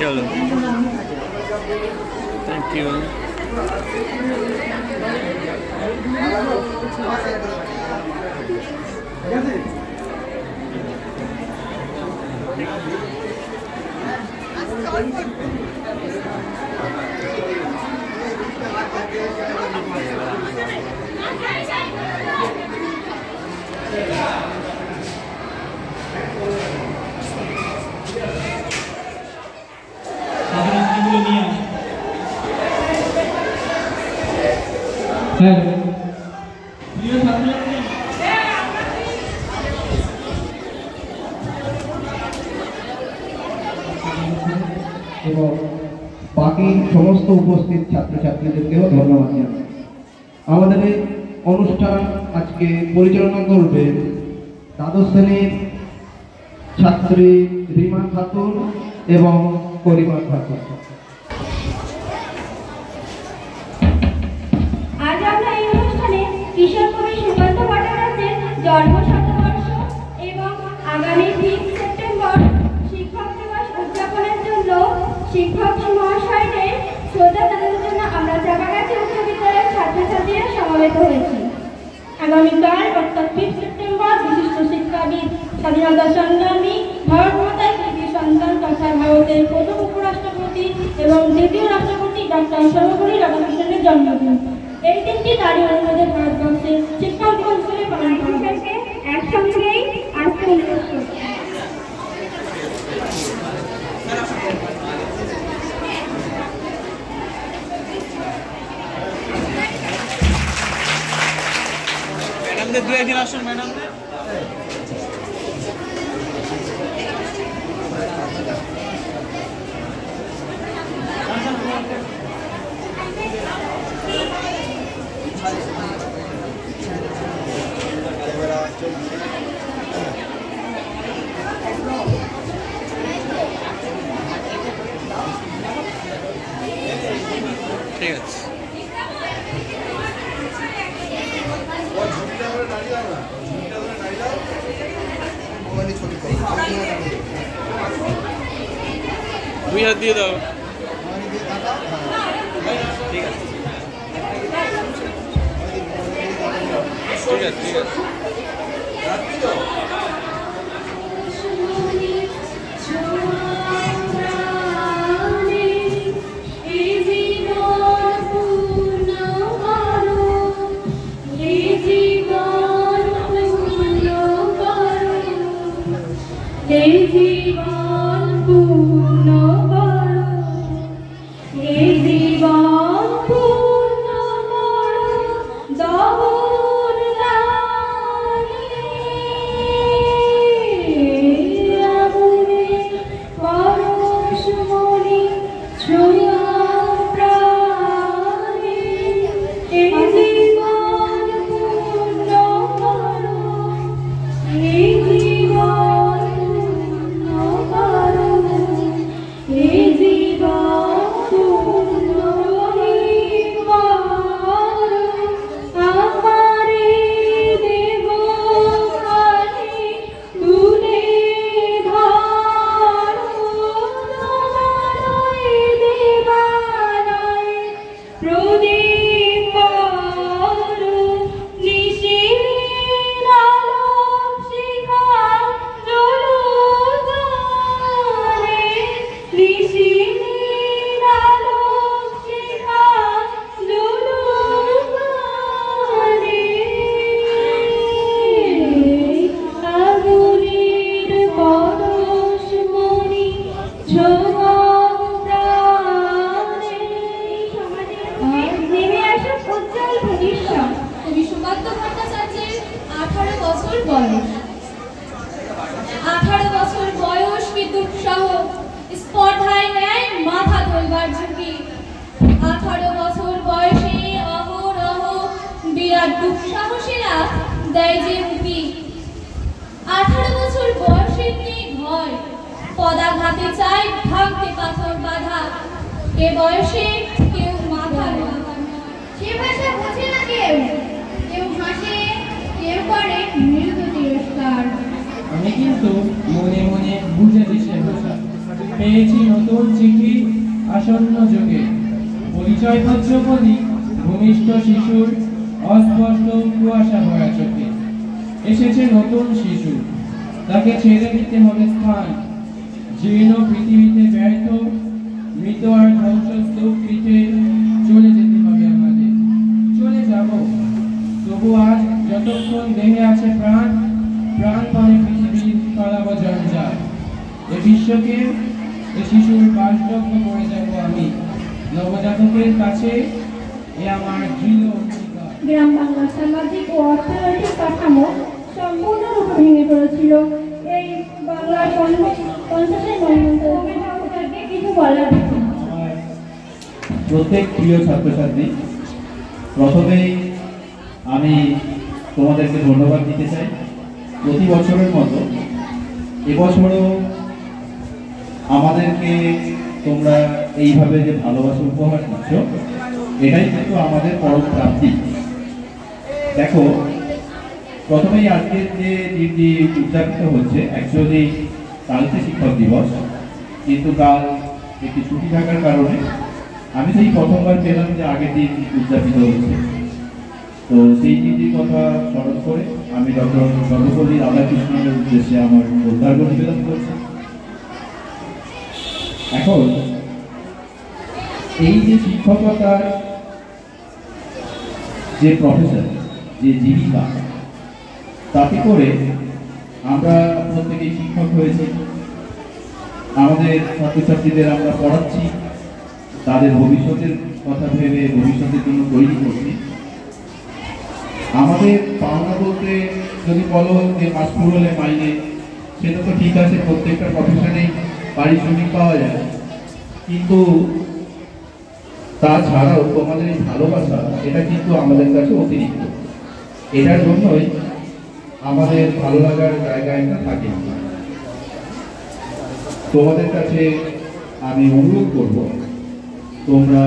चलो thank you. এবং বাকি সমস্ত উপস্থিত ছাত্রছাত্রীদেরকেও ধন্যবাদ জানাই। আমাদের এই অনুষ্ঠান আজকে পরিচালনা করবে দ্বাদশ শ্রেণীর ছাত্রী রিমা খাতুন এবং করিমা খাতুন। আজ আমরা এই অনুষ্ঠানে কিশোর কবি সুকান্ত ভট্টাচার্যের জন্ম শতবর্ষ এবং আগামী 3 সেপ্টেম্বর শিক্ষক দিবস উদযাপনের জন্য শিক্ষক মহাশয়দের শ্রদ্ধা জানানোর জন্য আমরা চাপাগাছি উচ্চ বিদ্যালয়ের ছাত্রছাত্রীরা সমবেত হয়েছি। আগামীকাল অর্থাৎ 5 সেপ্টেম্বর বিশিষ্ট শিক্ষাবিদ, স্বাধীনতা সংগ্রামী, ভারত মাতার কৃতি সন্তান তথা ভারতের প্রথম উপরাষ্ট্রপতি এবং দ্বিতীয় রাষ্ট্রপতি ডক্টর সর্বপল্লী রাধাকৃষ্ণনের জন্মদিন। এই দিনটি তারই অনুরোধে ভারতবর্ষের শিক্ষক দিবস হিসেবে পালন করা হয়েছে। একসঙ্গেই আজকে অনুষ্ঠান ম্যাডামদের দু একদিন আসুন ম্যাডামদের। ঠিক আছে। দুই হাত দিয়ে দাও। ঠিক আছে ঠিক আছে ঠিক আছে। দেয় যে উঠি 18 বছর বয়সের নেই ভয়, পদাঘাতে চাই ভাঙতে পাথর বাধা, এ বয়সে কেউ মাথা সে ভাষা বোঝে না কেউ, কেউ হাসে কেউ করে মৃদু তিরস্কার। আমি কিন্তু মনে মনে বুঝে দিই সে ভাষা, পেয়েছি নতুন চিঠি আসন্ন যুগে, পরিচয়পত্র বলি ভূমিষ্ঠ শিশুর অস্পষ্ট কুয়াশা ভরা চোখে। এসেছে নতুন শিশু, তাকে ছেড়ে দিতে হবে স্থান, জীর্ণ পৃথিবীতে ব্যর্থ মৃত আর ধ্বংসস্তূপ পিঠে চলে যেতে হবে আমাদের। চলে যাব, তবু আজ যতক্ষণ দেহে আছে প্রাণ, প্রাণপণে পৃথিবীর চলাবো জঞ্জাল। এ বিশ্বকে এ শিশুর বাসযোগ্য করে যাব আমি, নবজাতকের কাছে এ আমার দৃঢ় অঙ্গীকার। গ্রাম বাংলার সামাজিক ও অর্থনৈতিক কাঠামো সম্পূর্ণরূপে ভেঙে পড়েছিল। এই বাংলার 50-এর মন্ত্রকে কিছু বলার আছে? আমার প্রত্যেক প্রিয় ছাত্রছাত্রী, প্রথমেই আমি তোমাদেরকে ধন্যবাদ দিতে চাই। প্রতি বছরের মতো এবছরও আমাদেরকে তোমরা এইভাবে যে ভালোবাসা উপহার দিচ্ছ, এটাই কিন্তু আমাদের পরম প্রাপ্তি। দেখো, প্রথমেই আজকের যে দিনটি উদযাপিত হচ্ছে, অ্যাকচুয়ালি কালকে শিক্ষক দিবস, কিন্তু কাল একটি ছুটি থাকার কারণে আমি সেই প্রথমবার পেলাম যে আগের দিন উদযাপিত হচ্ছে। তো সেই দিনটির কথা স্মরণ করে আমি ডক্টর সর্বপল্লী রাধাকৃষ্ণনের উদ্দেশ্যে আমার শ্রদ্ধার্ঘ নিবেদন করছি। এখন এই যে শিক্ষকতার যে প্রফেশন, যে জীবিকা, তাতে করে আমরা প্রত্যেকেই শিক্ষক হয়েছি। আমাদের ছাত্রছাত্রীদের আমরা পড়াচ্ছি, তাদের ভবিষ্যতের কথা ভেবে ভবিষ্যতের জন্য তৈরি করছি। আমাদের পাওনা বলতে যদি বলো যে মাস হলে মাইনে, সেটা তো ঠিক আছে, প্রত্যেকটা প্রফেশনেই পারিশ্রমিক পাওয়া যায়, কিন্তু তাছাড়াও তোমাদের এই ভালোবাসা, এটা কিন্তু আমাদের কাছে অতিরিক্ত। এটার জন্যই আমাদের ভালো লাগার জায়গা একটা থাকে। তোমাদের কাছে আমি অনুরোধ করব, তোমরা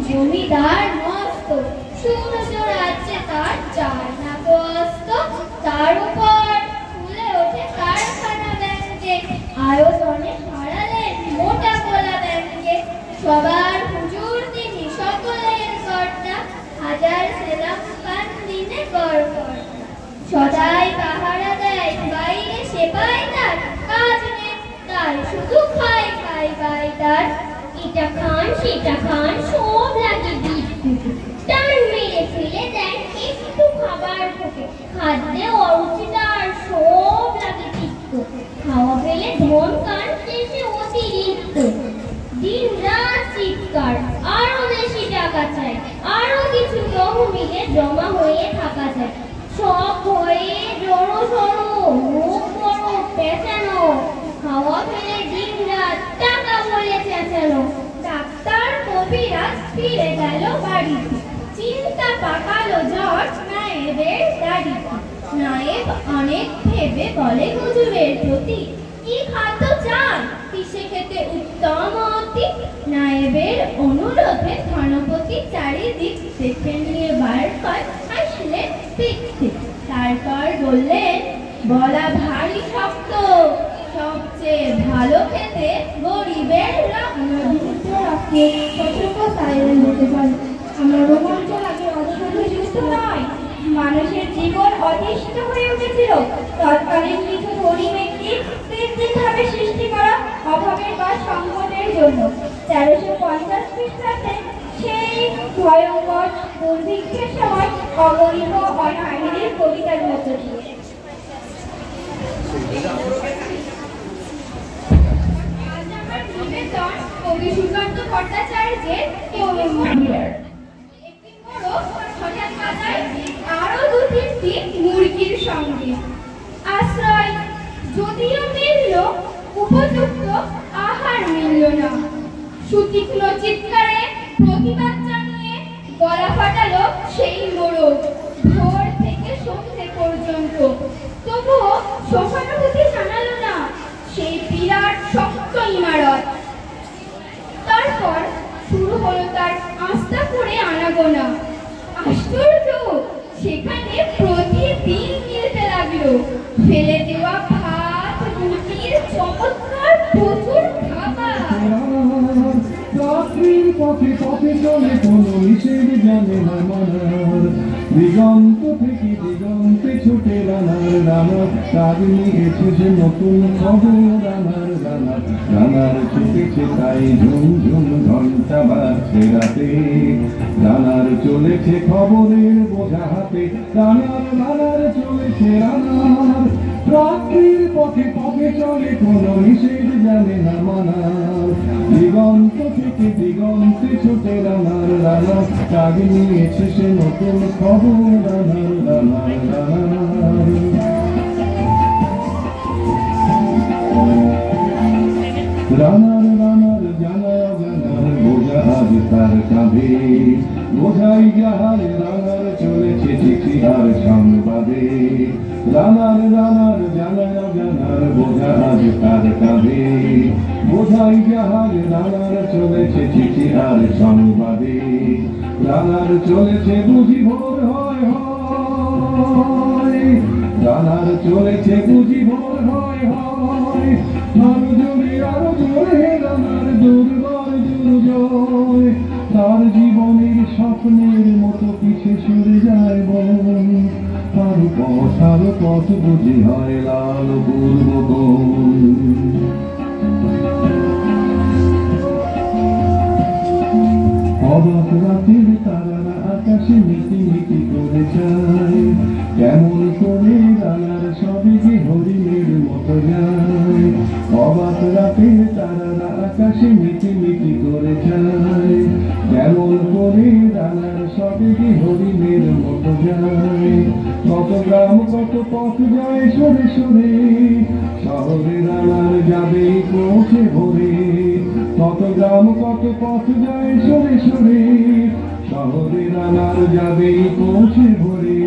জমিদার মস্ত, সূর্য রাজ্যে তার চার না বস্ত, তার উপর ফুলে ওঠে কারখানা ব্যাংকে, আয়তনে হারালেন মোটা গোলা ব্যাংকে। সবার হুজুর তিনি, সকলের কর্তা, হাজার সেলাম পান দিনে গড় কর্তা। সদাই পাহারা দেয়, বাইরে সেপাই তার, কাজ নেই তার, শুধু খাই খাই বাই তার। এটা খান সেটা খান, সব লাগে বিদ্যুৎ, টান মেরে ফেলে দেন একটু খাবার ঢোকে, খাদ্যে অরুচিতার, সব লাগে তিক্ত, খাওয়া ফেলে ধমকান শেষে অতিরিক্ত। দিন রাত চিৎকার, আরো বেশি টাকা চাই, আরো কিছু তহবিলে জমা হয়ে থাকা চাই। সব হয়ে জড়ো সড়ো, মুখ বড় পেঁচানো, খাওয়া ফেলে দিন রাত টাকা বলে চেঁচানো। ডাক্তার কবিরাজ ফিরে গেল বাড়িতে, চিন্তা পাকালো জট নায়েবের দাড়িতে। নায়েব অনেক ভেবে বলে হুজুরের প্রতি, কি খাদ্য চান, কিসে খেতে উত্তম অতি। নায়েবের অনুরোধে ধনপতি চারিদিক দেখে নিয়ে বার কয়, হাসলেন পিঠে। তারপর বললেন, বলা ভারী শক্ত, সবচেয়ে ভালো খেতে গরিবের রক্ত। হতে পারে আমার রোমাঞ্চ লাগে, অসুস্থ নয়। মানুষের জীবন অতিষ্ঠ হয়ে উঠেছিল। তৎকালীন কিছু ধনী ব্যক্তি কৃত্রিমভাবে সৃষ্টি করা অভাবের বা সংকটের জন্য 1350 খ্রিস্টাব্দে সেই ভয়ঙ্কর দুর্ভিক্ষের সময় অগণিত অনাহারের কবিতার মতো ছিল। কবি সুকান্ত ভট্টাচার্যের একটি মোড়ক হঠাৎ বাজায় আরো 2-3টি মুরগির সঙ্গে। আশ্রয় যদিও মিলল, উপযুক্ত আহার মিলল না। সুতীক্ষ্ণ চিৎকারে প্রতিবাদ জানিয়ে গলা ফাটালো সেই মোড়ক, ভোর থেকে সন্ধ্যে পর্যন্ত। তবুও সহানুভূতি জানালো না সেই বিরাট শক্ত ইমারত। তারপর শুরু হলো তার আস্থা করে আনাগোনা। আশ্চর্য, সেখানে প্রতিদিন মিলতে লাগলো ফেলে দেওয়া ভাত রুটির চমৎকার প্রচুর খাবার। রাত্রির পথে পথে চলে কোনো নিষেধ জানে না মানার, দিগন্ত থেকে দিগন্তে ছুটে রানার রানার কাজ নিয়েছে সে নতুন খবর রানার রানার রানার ছুটেছে তাই ঝুমঝুম ঘন্টা বাজছে রাতে, রানার চলেছে খবরের বোঝা হাতে, রানার রানার চলেছে রানার। রাত্রির পথে পথে চলে কোনো নিষেধ জানে না মানার, দিগন্ত থেকে দিগন্তে ছুটে রানার রানার কাজ নিয়েছে সে নতুন খবর রানার রানার রানার। রানার রানার জানার জানার বোঝা আজ তার কাঁধে, বোঝাই যাহার রানার চলেছে চিঠি আর সংবাদে, রানার রানার জানার জানার বোঝা আজ তার কাঁধে, বোঝাই যাহার রানার চলেছে চিঠি আর সংবাদে, রানার চলেছে বুঝি ভোর হয় হয়, রানার চলেছে বুঝি ভোর হয় হয়, আরো জোরে আরো জোরে রানার দুর্বার দুর্জয়, তার জীবনের স্বপ্নের মতো পিছে সরে যায় বন, আরো পথ বুঝি হয় লাল পূর্ববন। অবাক রাতের তারারা আকাশে মিটি মিটি করে যায়, কেমন করে রানার সবই যে হরিণের মতো যায়, অবাক রাতের তারারা আকাশে মিটি মিটি করে যায়, কেমন করে রানার সবই যে হরিণের মতো যায়। কত গ্রাম কত পথ যায় সরে সরে, শহরে রানার যাবে পৌঁছে ভোরে, কত গ্রাম কত পথ যায় সরে সরে, শহরে রানার যাবে পৌঁছে ভোরে,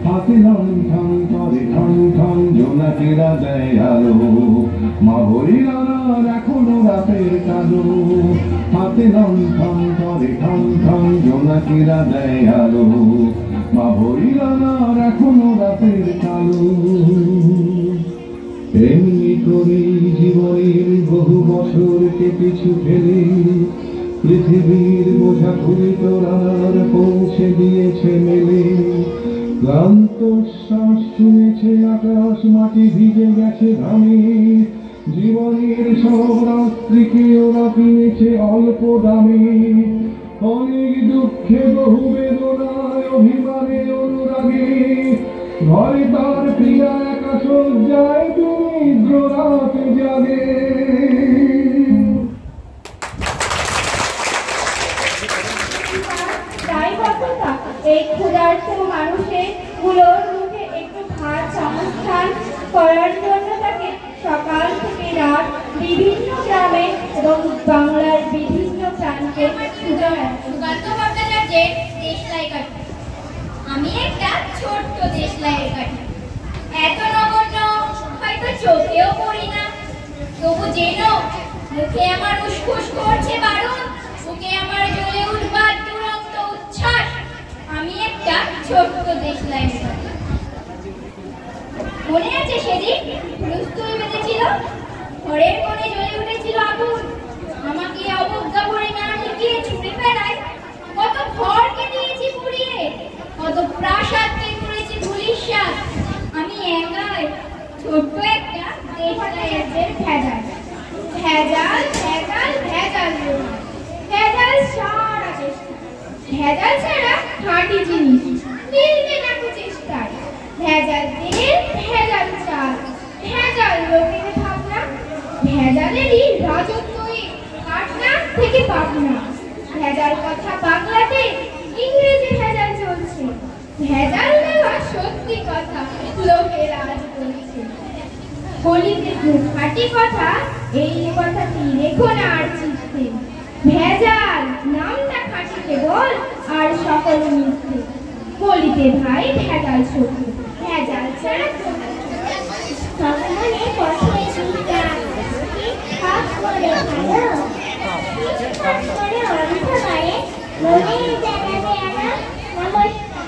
হাতে লণ্ঠন করে ঠন ঠন জোনাকেরা দেয় আলো, মা হরি রানার এখনো রাতের কালো, হাতে লণ্ঠন করে ঠন ঠন জোনাকেরা দেয় আলো, মা হরি রানার এখনো রাতের কালো। এমনি করে জীবনের বহু বছরকে পিছু ফেলে, পৃথিবীর বোঝা ঘুরে তো রানার পৌঁছে দিয়েছে মেলে, ক্লান্ত শ্বাস শুনেছে আকাশ মাটি ভিজে গেছে ঘামে, জীবনের সব রাত্রিকে ওরা কিনেছে অল্প দামে, অনেক দুঃখে বহু বেদনায় অভিমানে অনুরাগে, ঘরে তার প্রিয়া একা সজ্জায় তুমি রাত জাগে। তাই কথা এই ক্ষুধার্ত মানুষের গুলোর মুখে একটু ভাত সংস্থান করার জন্য তাকে সকাল থেকে রাত বিভিন্ন গ্রামে এবং বাংলার বিভিন্ন প্রান্তে সুকান্ত ভট্টাচার্যের দেশলাই কাঠি। আমি একটা ছোট্ট দেশলাইয়ের কাঠি, এত নগণ্য হয়তো চোখেও পড়ি না, তবু যেন মুখে আমার উসখুস করছে বারণ, বুকে আমার জ্বলে উঠবার দুরন্ত উচ্ছ্বাস। আমি একটা ছোট্ট দেশলাইয়ের কাঠি। মনে আছে সেদিন হুলস্থুল বেঁধেছিল, ঘরের কোণে জ্বলে উঠেছিল আগুন, আমাকে অবজ্ঞা করে না ঠেকিয়ে ছুঁড়ে ফেলায়, কত ঘরকে দিয়েছি পুড়িয়ে, কত প্রাসাদকে করেছি ধূলিসাৎ। আমি একাই ছোট্ট একটা দেশলাইয়ের ভেজাল ভেজাল ভেজাল ভেজাল ভেজাল সারা চেষ্টা, ভেজাল ছাড়া খাঁটি জিনিস মিলবে না তো চেষ্টায়, ভেজাল তেল ভেজাল চাল ভেজাল লোকের ভাবনা, ভেজালেরই রাজত্বই পাটনা থেকে পাটনা, ভেজাল কথা বাংলাতে ইংরেজি ভেজাল চলছে, ভেজাল দেওয়া সত্যি কথা লোকের আজ বলছে, বলিতে খাঁটি কথা এই কথাটি রেখো না আর চিঠতে, ভেজাল নামটা খাঁটি কেবল আর সকল মিথ্যে, বলিতে ভাই ভেজাল সত্য, ভেজাল ছাড়া ভগবানের পথে চিন্তায় ঠিকঠাক করে ভালো, ঠিকঠাক করে অন্ধকারে মনের জানাবে আনা নমস্কার।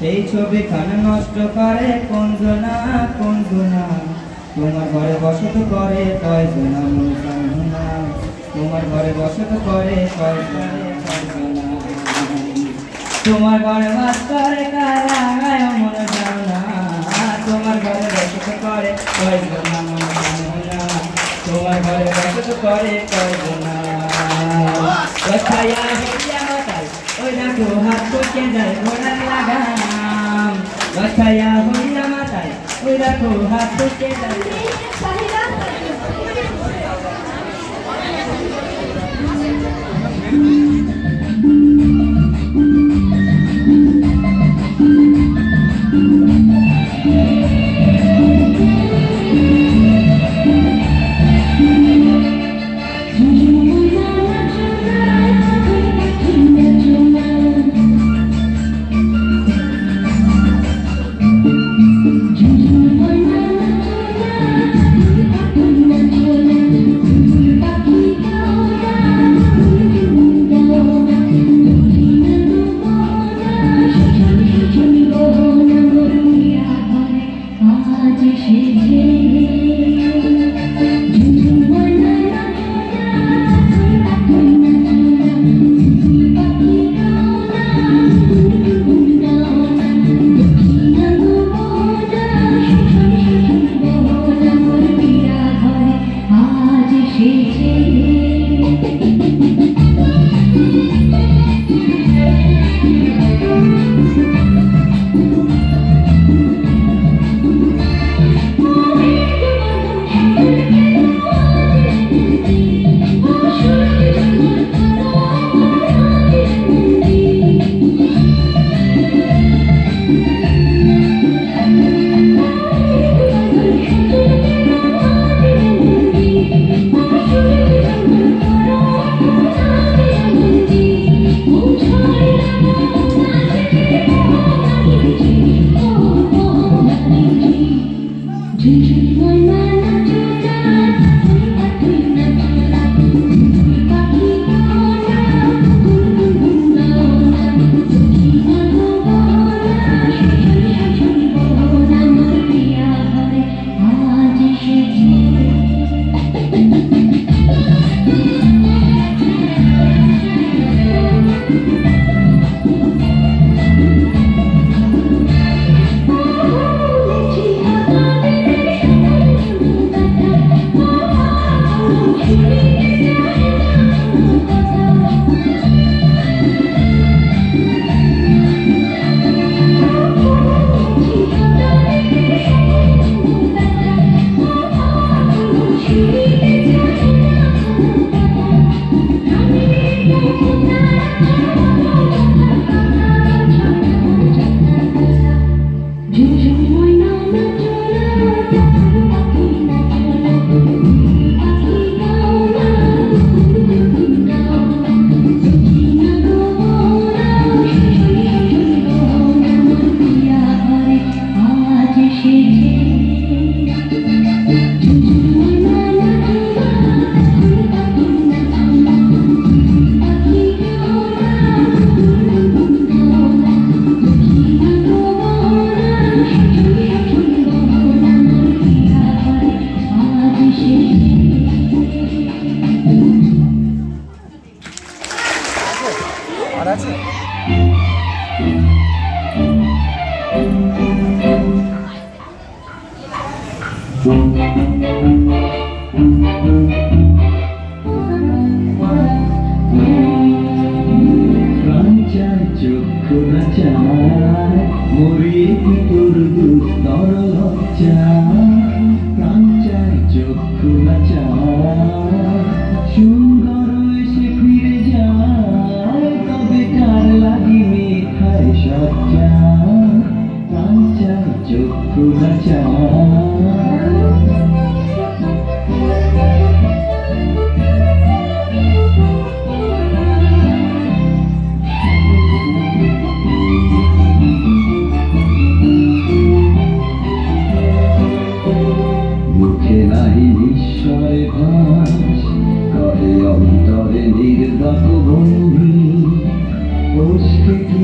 সেই ছবি খানা নষ্ট করে কোন জনা তোমার ঘরে বসত করে কয়জনা মুসলমানা তোমার ঘরে বসত করে কয়জনা তোমার ঘরে বাস করে কারা মন জানা তোমার ঘরে বসত করে কয়জনা মন জানা তোমার ঘরে বসত করে কয়জনা ছায়া হইয়া মাতাল ওই দেখো হাত করতে যায় ঘোড়ার লাগাম ছায়া হইয়া মাতাল ওই দেখো হাত করতে যায়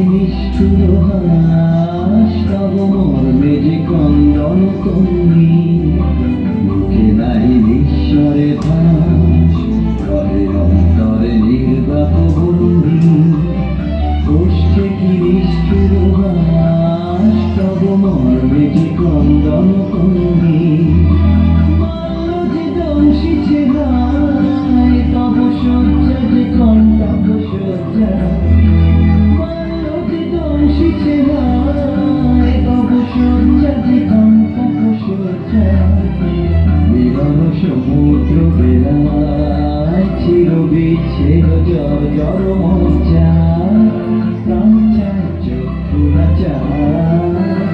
নিষ্ঠুর কন্যি মুখে নাই ঈশ্বরে ভাস রহে অন্তরে নির্বাক বন্দি কষ্টে কি নিষ্ঠুর বাস তব মর্মে যে ক্রন্দন কন্যি বাল্য যে দংশিছে হায় তব শয্যা যে কণ্ঠব শয্যা বাল্য যে দংশিছে হায় তব শয্যা যে কণ্ঠব শয্যা মিলন সমুদ্র বেলায় চির বিচ্ছেদ জর জর মজ্জা প্রাণ চায় চক্ষু না চায়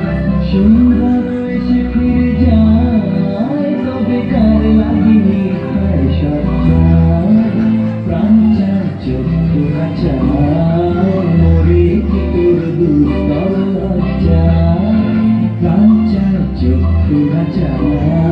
সুন্দর এসে ফিরে যায় তবে কার লাগিনি খায় সজ্জা প্রাণ চায় চক্ষু না চায় মরে কি তোর দুস্তর লজ্জা প্রাণ চায় চক্ষু না চায়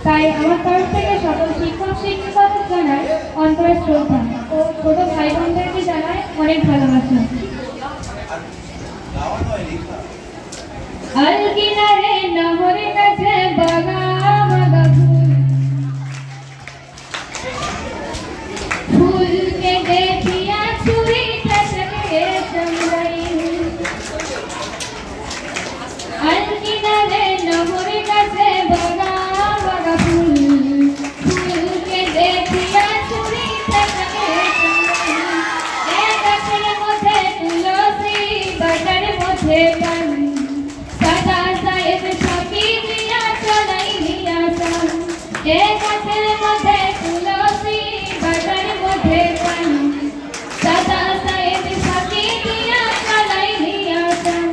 তাই আমার তরফ থেকে সকল শিক্ষক শিক্ষিকাদের জানাই অন্তরের শ্রদ্ধা ও ছোট ভাই বোনদেরকে জানাই অনেক ভালোবাসা। আলকিনারে নহরে কাছে বাগা বাগা ফুলকে দেখিয়া ছুরিটা থেকে চমড়াই আলকিনারে নহরে কাছে বাগা বাগা ফুলকে দেখিয়া ছুরিটা থেকে চমড়াই গাছের মধ্যে তুলসী বাজার মধ্যে পান সাদা সাহেব সাকি দিয়া চলাই দিয়া চান গাছের মধ্যে তুলসী বাজার মধ্যে পান সাদা সাহেব সাকি দিয়া চলাই দিয়া চান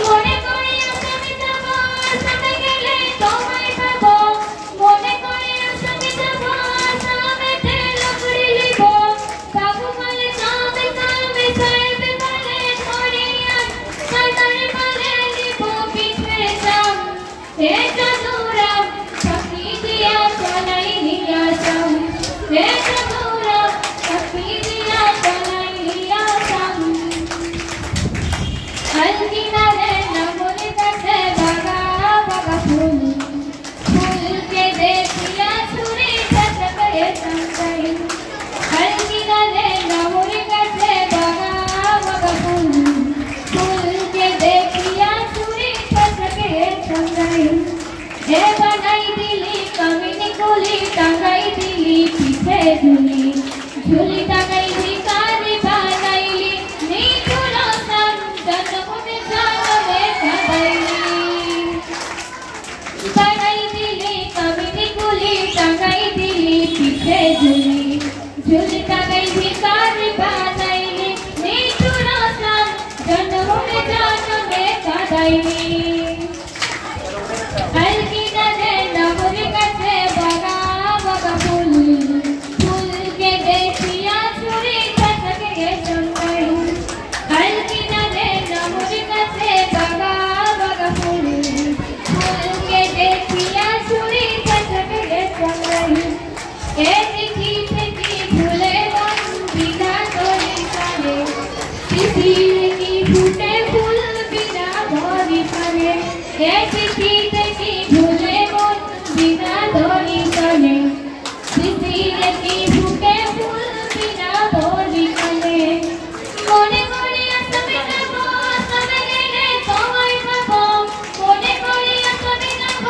মনে করে আসামি যাব আসামে গেলে তোমায় পাবো মনে করে আসামি যাব আসামেতে লকড়ি লিব কাবু বলে কামে কামে সাহেব বলে ধরিয়ান সাদারে বলে লিব পিঠে যাম হে জাদুরা সাকি দিয়া চলাই দিয়া যাম হে জাদুরা সাকি দিয়া চলাই দিয়া যাম আলকিনারে নহরে কাছে বাগা বাগা ফুলকে দেখিয়া ছুরিটা থেকে চমড়াই আলকিনারে নহরে কাছে বাগা বাগা ফুলকে দেখিয়া ছুরিটা থেকে চমড়াই হে বানাই দিলি কামিনী কুলি টাঙ্গাই দিলি পিঠে ঝুলি ঝুলি টাঙ্গাই ভিখারি বানাইলি নিঠুর সান জনমনে জানবে কাঁদাইলি বানাই দিলি কামিনী কুলি টাঙ্গাই দিলি পিঠে ঝুলি ঝুলি টাঙ্গাই ভিখারি বানাইলি নিঠুর সান জনমনে জানবে কাঁদাইলি আলকিনারে নহরে কাছে বাগা বাগা ফুলকে দেখিয়া ছুরিটা থেকে চমড়াই আলকিনারে নহরে কাছে বাগা বাগা ফুলকে দেখিয়া ছুরিটা থেকে চমড়াই এ চিঠি থেকে ভুলে মন বিনা তরি কানে শিশির কি ফুটে ফুল বিনা ভরি কানে এ চিঠি থেকে ভুলে মন বিনা ধরি কানে শিশির কি ফুটে ফুল বিনা ভরি কানে মনে করে আসামে যাব আসামে গেলে তোমায় পাবো মনে করে আসামে যাব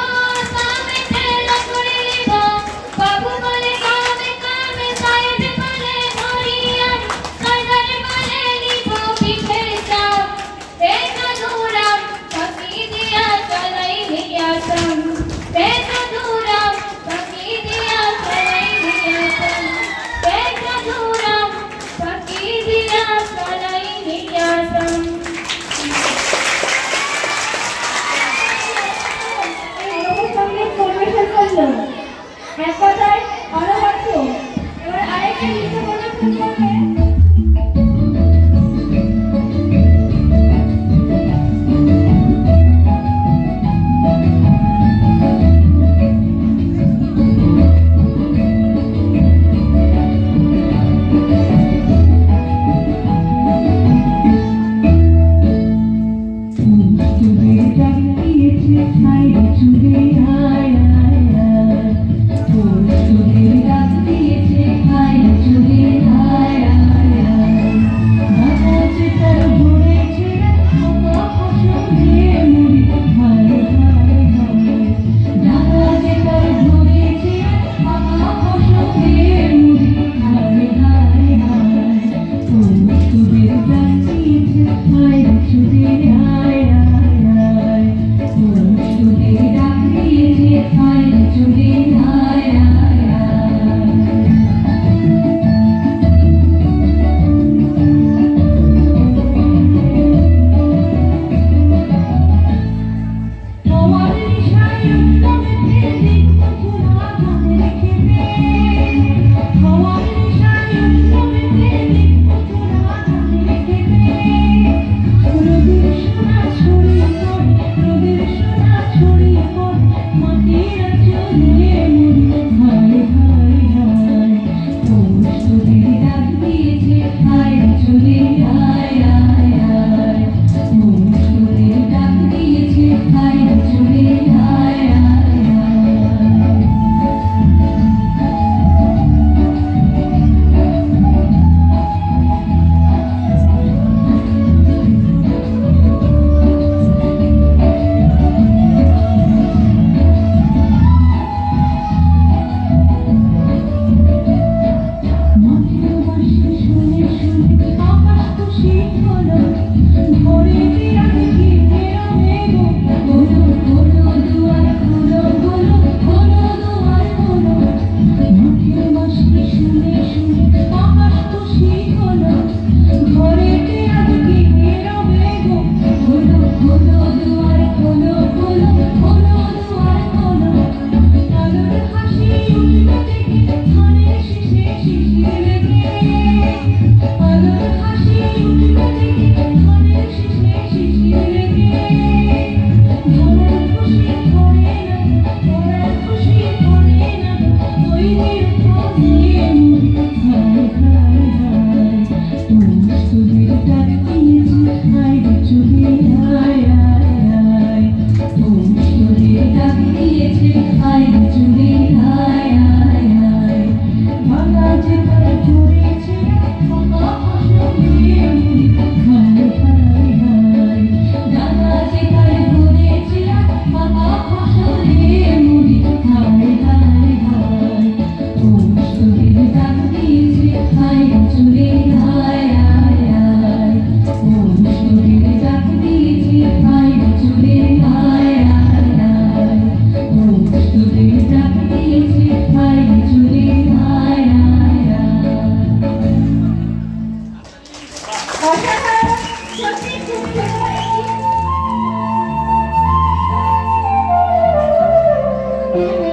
Yeah.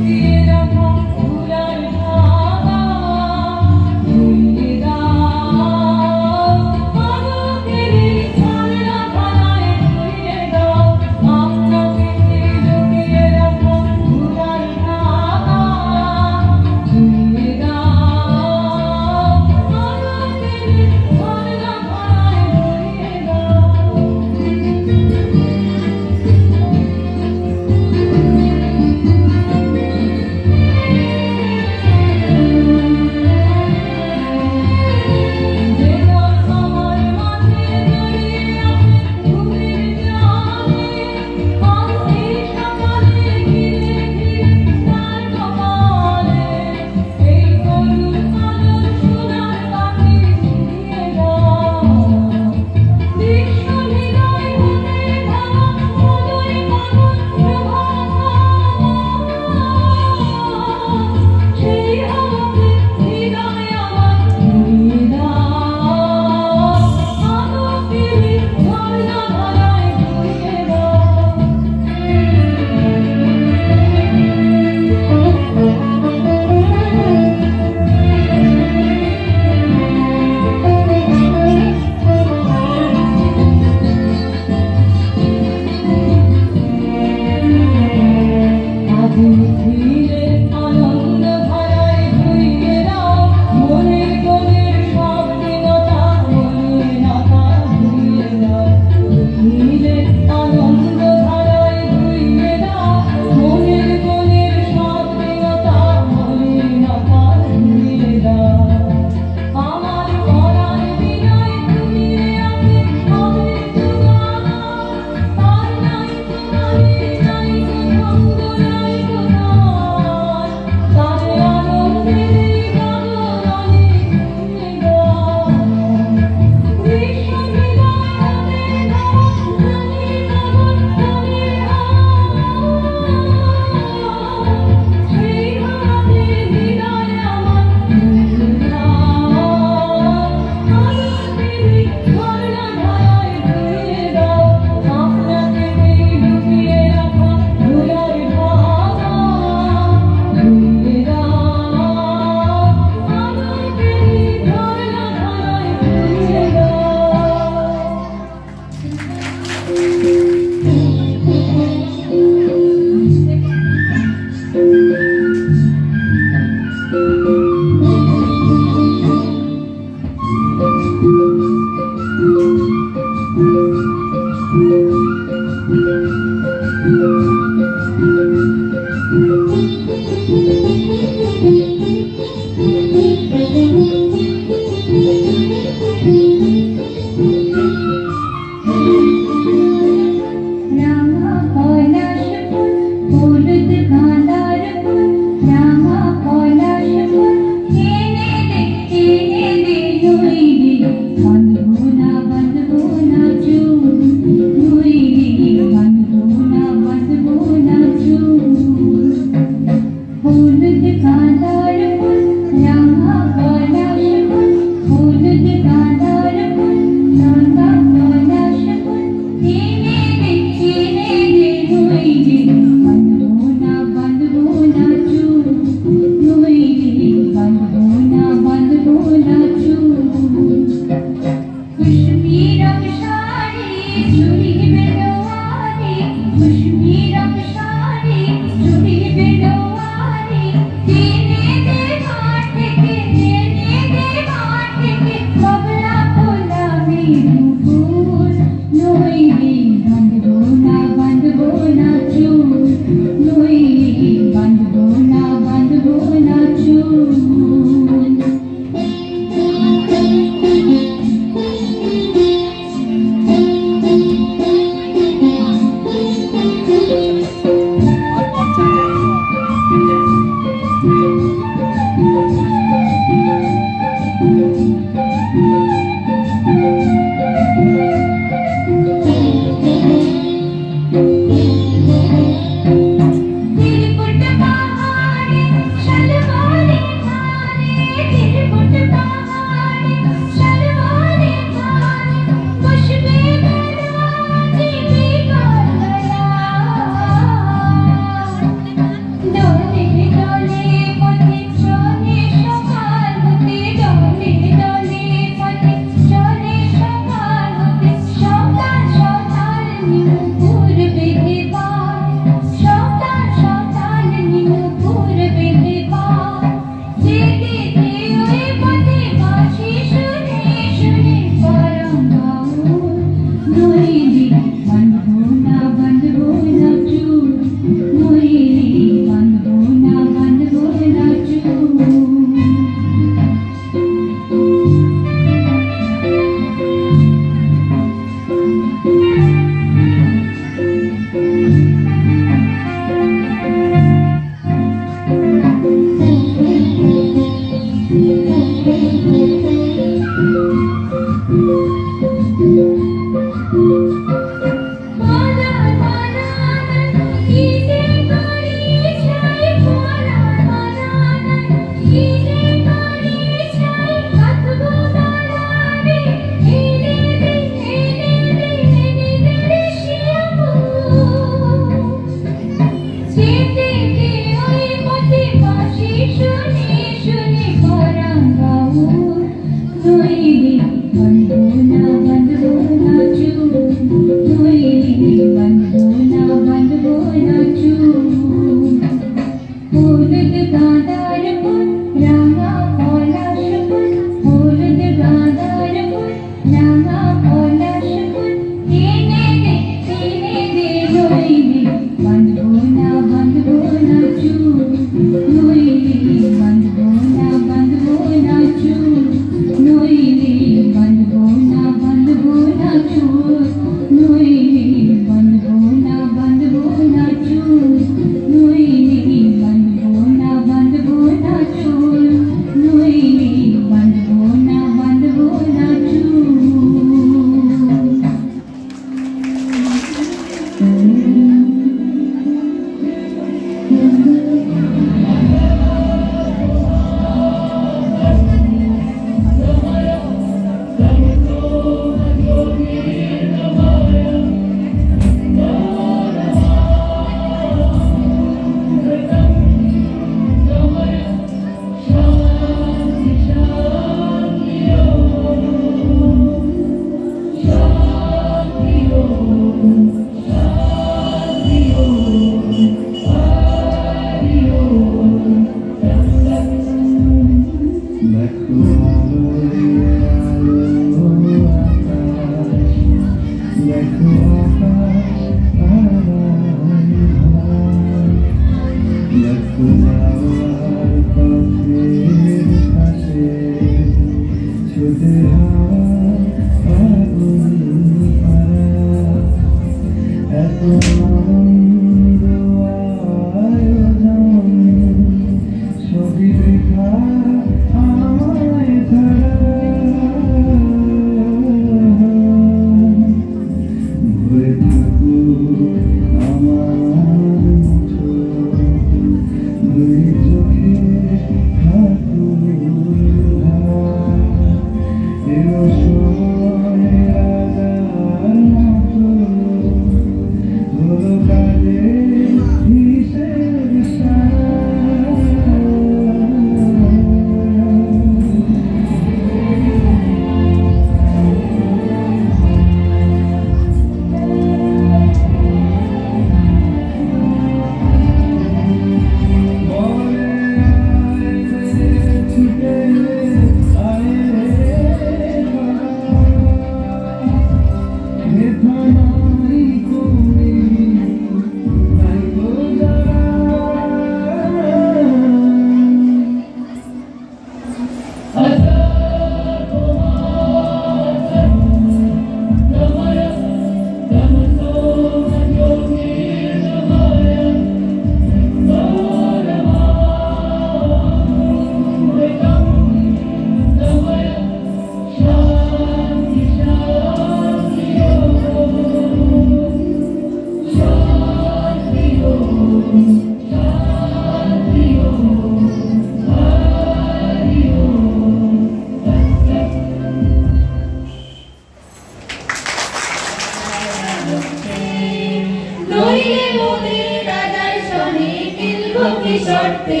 শর্তে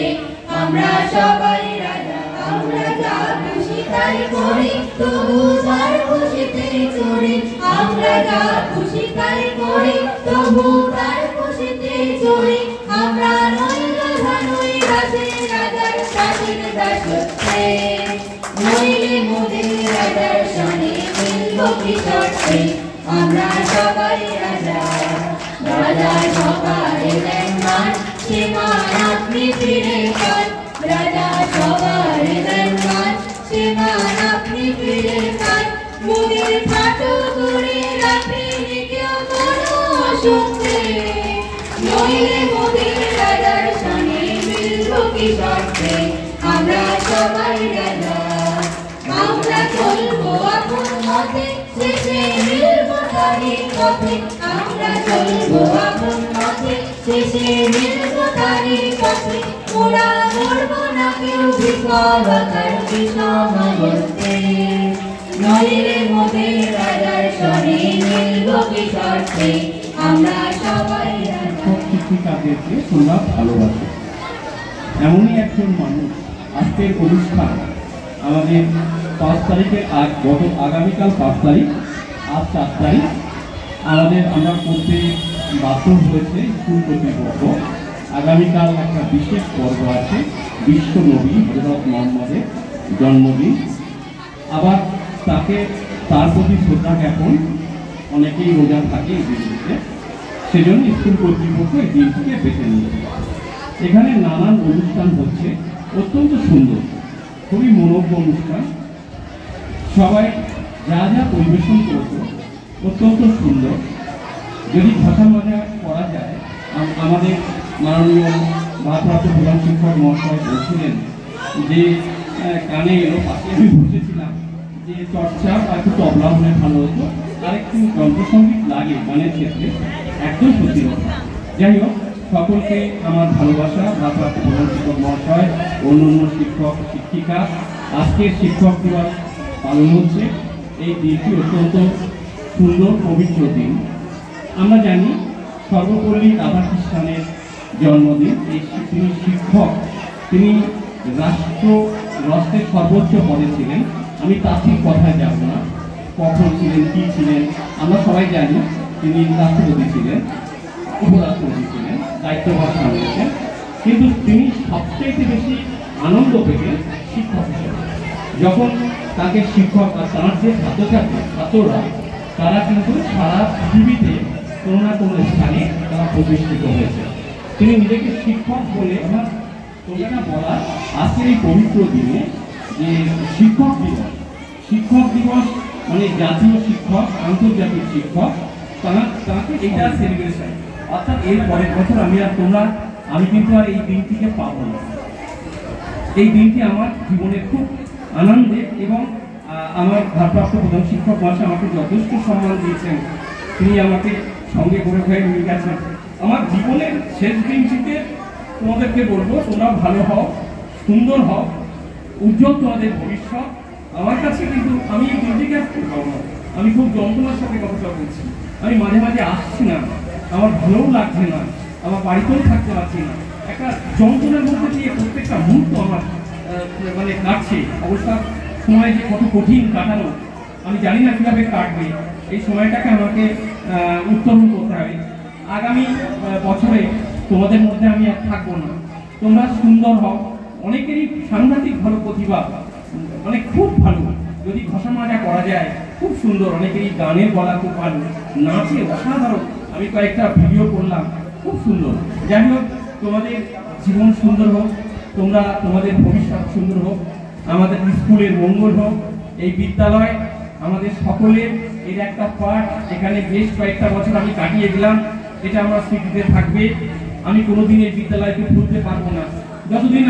আমরা সবাই রাজা, আমরা যা খুশি তাই করি, তবু তার খুশিতে চড়ি। আমরা যা খুশি তাই করি, তবু তার খুশিতে চড়ি। আমরা নই নই দাসে রাজার শাসন দাসত্বে, নইলে মোদের রাজার সনে মিলব কি শর্তে। আমরা সবাই রাজা, রাজা সবাই দেন মান, সে মান আপনি ফিরে পান। রাজা সবার দেন মান, সে মান আপনি ফিরে পান। মোদের খাটো করে রাখেনি কেউ কোনো অসুখে, নইলে মোদের রাজার সনে মিলব কি শর্তে। আমরা সবাই রাজা, আমরা চলবো আপন মতে, শেষে মিলব তারই পথে। আমরা চলবো আপন মতে, শেষে মিলব তারই পথে। মোরা মরবো না কেউ বিফলতার বিষমগন্তে নইলে মোদের রাজার স্বরে মিলব কি শর্তে আমরা সবাই শিক্ষক শিক্ষিকাদেরকে তোমরা ভালোবাসো। এমনই একজন মানুষ আজকের অনুষ্ঠান আমাদের 5 তারিখের আগামীকাল 5 তারিখ, আজ 4 তারিখ আমরা করতে বাধ্য হয়েছে স্কুল কর্তৃপক্ষ। আগামীকাল একটা বিশেষ পর্ব আছে, বিশ্ব নবী হযরত মুহাম্মদের জন্মদিন। আবার তার প্রতি শ্রদ্ধা জ্ঞাপন, অনেকেই রোজা থাকে এই দিনটিতে, সেজন্য স্কুল কর্তৃপক্ষ এই দিনটিকে বেছে নিয়েছে। এখানে নানান অনুষ্ঠান হচ্ছে, অত্যন্ত সুন্দর, খুবই মনোজ্ঞ অনুষ্ঠান। সবাই যা যা পরিবেশন করেছে অত্যন্ত সুন্দর। যদি ভাষা মজা করা যায়, আমাদের মাননীয় ভারপ্রাপ্ত প্রধান শিক্ষক মহাশয় বলছিলেন যে কানে এলো, পাশে আমি বসেছিলাম, যে চর্চা বা একটু তবলা হলে ভালো হতো, আর একটু যন্ত্রসঙ্গীত লাগে গানের ক্ষেত্রে, একদম সত্যি কথা। যাই হোক, সকলকে আমার ভালোবাসা। ভারপ্রাপ্ত প্রধান শিক্ষক মহাশয়, অন্যান্য শিক্ষক শিক্ষিকা, আজকের শিক্ষক দিবস পালন হচ্ছে। এই দিনটি অত্যন্ত সুন্দর পবিত্র দিন। আমরা জানি সর্বপল্লী রাধাকৃষ্ণের জন্মদিন। তিনি শিক্ষক, তিনি রাষ্ট্রের সর্বোচ্চ পদে ছিলেন। আমি তাত্ত্বিক কথায় যাব না, কখন ছিলেন, কি ছিলেন, আমরা সবাই জানি। তিনি রাষ্ট্রপতি ছিলেন, উপরাষ্ট্রপতি ছিলেন, দায়িত্বভার সামলেছেন। কিন্তু তিনি সবচেয়ে বেশি আনন্দ পেতেন শিক্ষক হিসেবে, যখন তাকে শিক্ষক বা তার যে ছাত্ররা তারা কিন্তু সারা পৃথিবীতে কোনো না কোনো স্থানে তারা প্রতিষ্ঠিত হয়েছে। তিনি নিজেকে শিক্ষক বলে আমার তোমরা বলা আজকের এই পবিত্র দিনে যে শিক্ষক দিবস মানে জাতীয় শিক্ষক, আন্তর্জাতিক শিক্ষক, তাকে এটা সেলিব্রেশন। অর্থাৎ এর পরের বছর আমি কিন্তু আর এই দিনটিকে পাবো না। এই দিনটি আমার জীবনে খুব আনন্দের, এবং আমার ভারপ্রাপ্ত প্রধান শিক্ষক মহাশয় আমাকে যথেষ্ট সম্মান দিয়েছেন। তিনি আমাকে সঙ্গে করে হয়ে নিয়ে গেছেন। আমার জীবনের শেষ দিনটিতে তোমাদেরকে বলবো, তোমরা ভালো হও, সুন্দর হও, উজ্জ্বল তোমাদের ভবিষ্যৎ। আমার কাছে কিন্তু আমি এই দিনটিকে পাবো না। আমি খুব যন্ত্রণার সাথে কথা বলছি। আমি মাঝে মাঝে আসছি না, আমার ভালোও লাগছে না, আমার বাড়িতেও থাকতে পারছি না। একটা যন্ত্রণার মধ্যে দিয়ে প্রত্যেকটা মুহূর্ত আমার মানে কাটছে। অবস্থা সময় যে কত কঠিন কাটানো, আমি জানি না কীভাবে কাটবে। এই সময়টাকে আমাকে উত্তরণ করতে হবে। আগামী বছরে তোমাদের মধ্যে আমি আর থাকবো না। তোমরা সুন্দর হও। অনেকেরই সাংঘাতিক ভালো প্রতিভা, মানে খুব ভালো, যদি ভাষা মাজা করা যায় খুব সুন্দর। অনেকেরই গানের গলা খুব ভালো, নাচে অসাধারণ। আমি কয়েকটা ভিডিও করলাম, খুব সুন্দর। যাই হোক, তোমাদের জীবন সুন্দর হোক, তোমাদের ভবিষ্যৎ সুন্দর হোক, আমাদের স্কুলের মঙ্গল হোক। এই বিদ্যালয় আমাদের সকলের এর একটা পার্ট। এখানে বেশ কয়েকটা বছর আমি কাটিয়ে দিলাম, এটা আমার স্মৃতিতে থাকবে। আমি কোনোদিন এই বিদ্যালয়কে ভুলতে পারবো না। যতদিন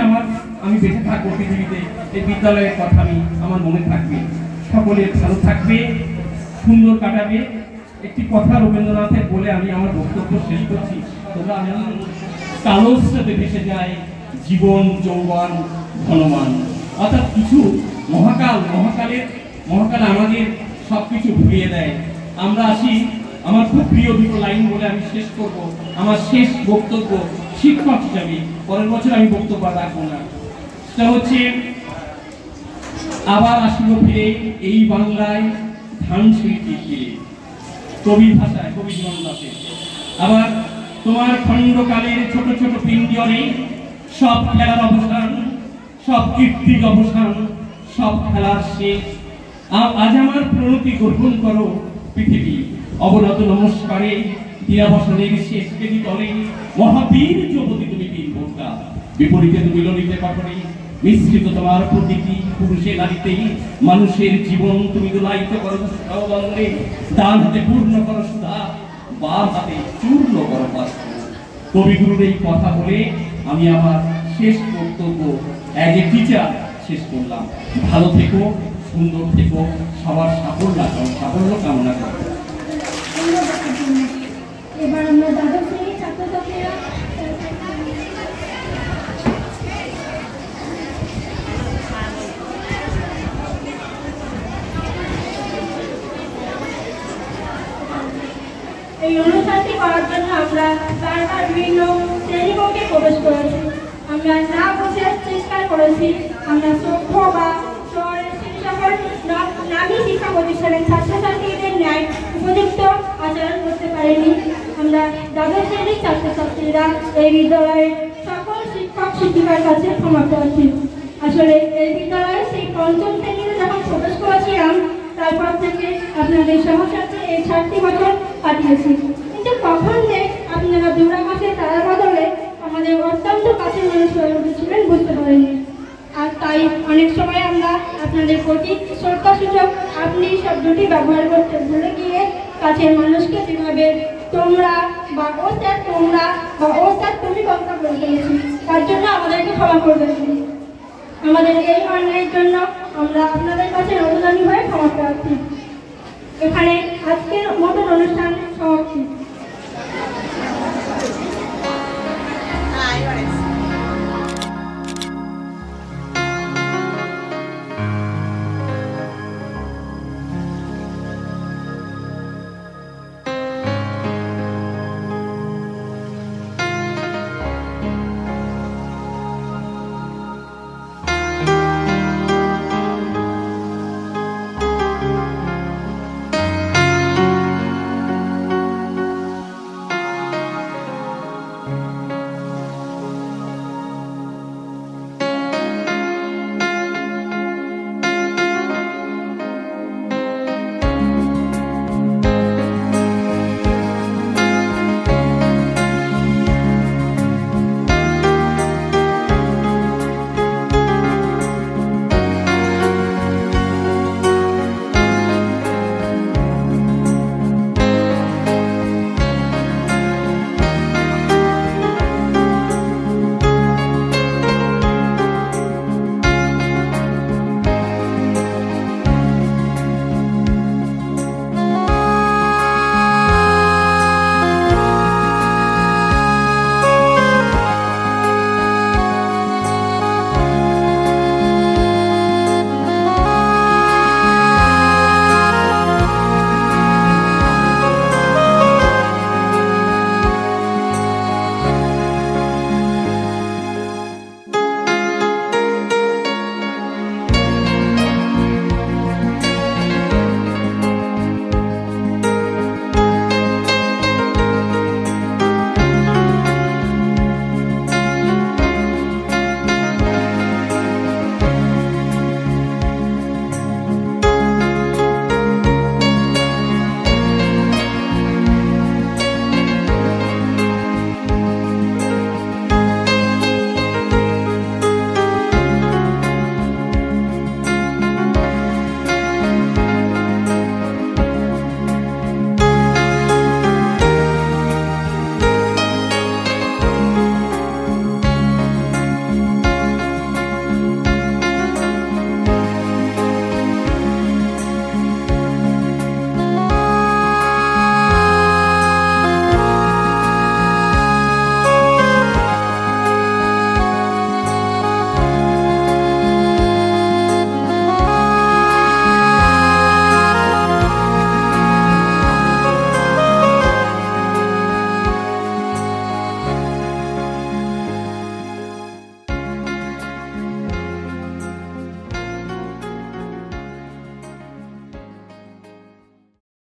আমি বেঁচে থাকবো পৃথিবীতে, এই বিদ্যালয়ের কথা আমার মনে থাকবে। সকলের ভালো থাকবে, সুন্দর কাটাবে। একটি কথা রবীন্দ্রনাথের বলে আমি আমার বক্তব্য শেষ করছি। তোমরা কালো স্রোতে ভেসে যায় জীবন যৌবন ঘনমান। অর্থাৎ কিছু মহাকাল আমাদের সবকিছু ভুলিয়ে দেয়। আমরা আসি, আমার খুব প্রিয় দুটো লাইন বলে আমি শেষ করব আমার শেষ বক্তব্য শিক্ষক হিসাবে। পরের বছর আমি বক্তব্য রাখবো না। সেটা হচ্ছে, আবার আসিব ফিরে এই বাংলায় ধান শিল্পীর ফিরে। কবি ভাষায়, কবি জীবন দাসে। আবার তোমার খণ্ডকালের ছোট ছোট পিঞ্জরে সব খেলার অবসান, সব কীর্তির অবসান, সব খেলার শেষ। আজ আমার প্রণতি গ্রহণ করো পৃথিবী, অবনত নমস্কারে দিনাবসনের শেষ বেদি তলে। মহাবীর যুবতী তুমি বীর ভোক্তা, বিপরীতে তুমি ললিতে পাঠনে। মিশ্রিত তোমার প্রতীকী পুরুষে নারীতেই মানুষের জীবন তুমি দোলাইত করো সবন্দে। ডান হাতে পূর্ণ করো সুধা, বাম হাতে চূর্ণ করো পাস্ত। কবিগুরুর এই কথা বলে আমি আমার শেষ বক্তব্য অ্যাজ এ টিচার শেষ করলাম। ভালো থেকো, সুন্দর থেকো, সবার সাফল্য কামনা করো। এবার আমরা দ্বাদশ শ্রেণীর ছাত্রছাত্রীরা করার জন্য আমরা বারবার বিভিন্ন শ্রেণীকক্ষে প্রবেশ করেছি। আমরা না বুঝে চেষ্টা করেছি। আমরা সভ্য বা শহরের সকল নামী শিক্ষা প্রতিষ্ঠানের ছাত্রছাত্রীদের ন্যায় উপযুক্ত আচরণ করতে পারিনি। আমরা দ্বাদশ শ্রেণীর ছাত্রছাত্রীরা এই বিদ্যালয়ের সকল শিক্ষক শিক্ষিকার কাছে ক্ষমা প্রার্থী। আসলে এই বিদ্যালয়ে সেই পঞ্চম শ্রেণীতে যখন প্রবেশ করেছিলাম তারপর থেকে আপনাদের সহসাথে এই 6টি বছর কাটিয়েছি, কিন্তু কখন যে আপনারা দূরাকাশে তারা বদলে আমাদের অত্যন্ত কাছের মানুষ হয়ে উঠেছিলেন বুঝতে পারিনি। আর তাই অনেক সময় আমরা আপনাদের প্রতি শ্রদ্ধাসূচক আপনি শব্দটি ব্যবহার করতে ভুলে গিয়ে কাছের মানুষকে যেভাবে তোমরা বা ও স্যার তোমরা বা ও স্যার তুমি কথা বলে ফেলেছি, তার জন্য আমাদেরকে ক্ষমা করবেন। আমাদের এই অন্যায়ের জন্য আমরা আপনাদের কাছে নবদানী হয়ে ক্ষমা প্রার্থী। এখানে আজকের মতন অনুষ্ঠান সমাপ্তি।